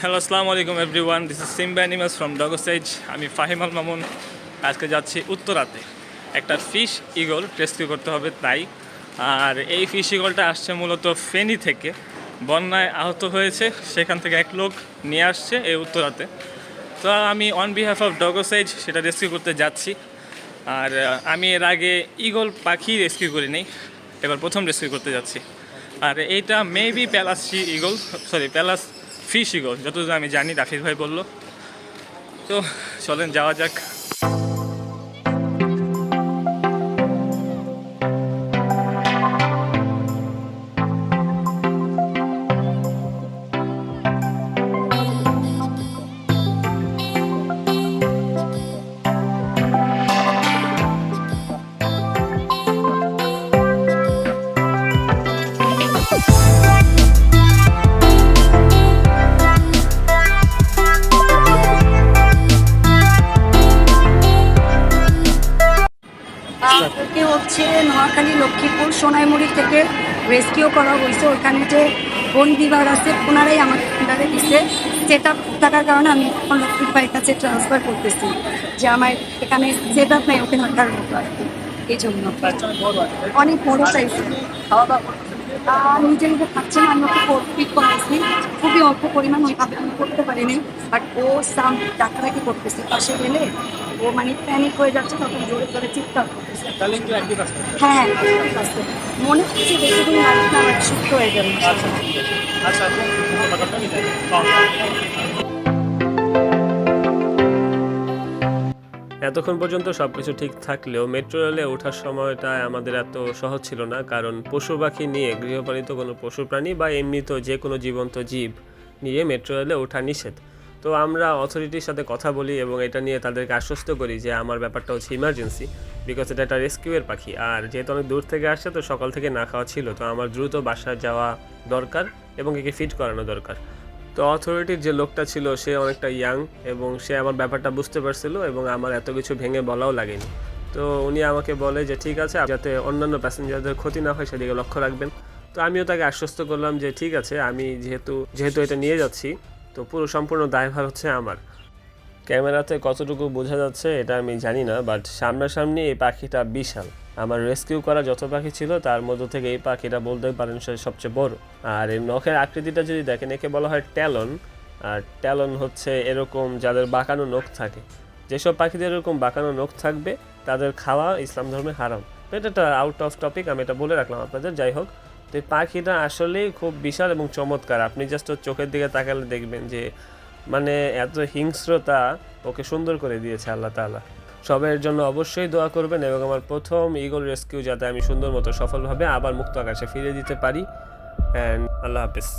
Hello আসসালামু আলাইকুম everyone, this is Simba animals from Dogosize. আমি ফাহিম আল মামুন। আজকে যাচ্ছি উত্তরাতে একটা ফিশ ইগল রেস্কিউ করতে হবে তাই। আর এই ফিশ ইগলটা আসছে মূলত ফেনী থেকে, বন্যায় আহত হয়েছে, সেখান থেকে এক লোক নিয়ে আসছে এই উত্তরাতে। তো আমি অন বিহাফ অফ ডগোসাইজ সেটা রেস্কিউ করতে যাচ্ছি। আর আমি এর আগে ইগল পাখি রেস্কিউ করিনি, এবার প্রথম রেস্কিউ করতে যাচ্ছি। আর এইটা maybe প্যালাস eagle, sorry প্যালাস fish eagle, যতদূর আমি জানি, রাফিক ভাই বলল। তো চলেন যাওয়া যাক। ওকে হচ্ছে নোয়াখালী লক্ষ্মীপুর সোনাইমুড়ি থেকে রেস্কিউ করা হয়েছে। ওখানে যে বন বিভাগ আছে ওনারাই আমাকে আন্ডারে দিচ্ছে। সেট আপ থাকার কারণে আমি এখন লক্ষ্মীর ভাইয়ের কাছে ট্রান্সফার করতেছি যে আমার এখানে সেট আপ নেই, ওখানে থাকার মতো আর কি। এই জন্য অনেক বড় সাইজ। খাওয়া দাওয়া নিজে নিজে খাচ্ছে না, আমি ওকে ফিট করাইছি, খুবই অল্প পরিমাণ, ওইভাবে আমি করতে পারিনি। বাট ও সাম ডাক্তারাকি করতেছে, পাশে গেলে ও মানে প্যানিক হয়ে যাচ্ছে, তখন জোরে জোরে চিৎকার করতেছে। হ্যাঁ, মনে হচ্ছে বেশি দিন লাগবে না, আমার সুস্থ হয়ে যাবে। এতক্ষণ পর্যন্ত সব কিছু ঠিক থাকলেও মেট্রো রেলে ওঠার সময়টা আমাদের এত সহজ ছিল না, কারণ পশু পাখি নিয়ে, গৃহপালিত কোনো পশু প্রাণী বা এমনিতেও যে কোনো জীবন্ত জীব নিয়ে মেট্রো রেলে ওঠা নিষেধ। তো আমরা অথরিটির সাথে কথা বলি এবং এটা নিয়ে তাদেরকে আশ্বস্ত করি যে আমার ব্যাপারটা হচ্ছে ইমার্জেন্সি, বিকজ এটা একটা রেস্কিউয়ের পাখি। আর যেহেতু অনেক দূর থেকে আসছে, তো সকাল থেকে না খাওয়া ছিল, তো আমার দ্রুত বাসায় যাওয়া দরকার এবং একে ফিট করানো দরকার। তো অথরিটির যে লোকটা ছিল সে অনেকটা ইয়াং এবং সে আমার ব্যাপারটা বুঝতে পারছিল এবং আমার এত কিছু ভেঙে বলাও লাগেনি। তো উনি আমাকে বলে যে ঠিক আছে, যাতে অন্যান্য প্যাসেঞ্জারদের ক্ষতি না হয় সেদিকে লক্ষ্য রাখবেন। তো আমিও তাকে আশ্বস্ত করলাম যে ঠিক আছে, আমি যেহেতু এটা নিয়ে যাচ্ছি, তো পুরো সম্পূর্ণ দায়ভার হচ্ছে আমার। ক্যামেরাতে কতটুকু বোঝা যাচ্ছে এটা আমি জানি না, বাট সামনাসামনি এই পাখিটা বিশাল। আমার রেস্কিউ করা যত পাখি ছিল তার মধ্য থেকে এই পাখিটা বলতে পারেন সে সবচেয়ে বড়। আর এর নখের আকৃতিটা যদি দেখেন, একে বলা হয় ট্যালন। আর ট্যালন হচ্ছে এরকম যাদের বাঁকানো নখ থাকে। যেসব পাখিদের এরকম বাঁকানো নখ থাকবে তাদের খাওয়া ইসলাম ধর্মে হারাম। তো এটা একটা আউট অফ টপিক, আমি এটা বলে রাখলাম আপনাদের। যাই হোক, তো এই পাখিটা আসলেই খুব বিশাল এবং চমৎকার। আপনি জাস্ট চোখের দিকে তাকালে দেখবেন যে মানে এত হিংস্রতা ওকে সুন্দর করে দিয়েছে আল্লাহ তাআলা। সবাইয়ের জন্য অবশ্যই দোয়া করবেন এবং আমার প্রথম ইগল রেস্কিউ যাতে আমি সুন্দর মতো সফলভাবে আবার মুক্ত আকাশে ফিরে দিতে পারি। অ্যান্ড আল্লাহ হাফেজ।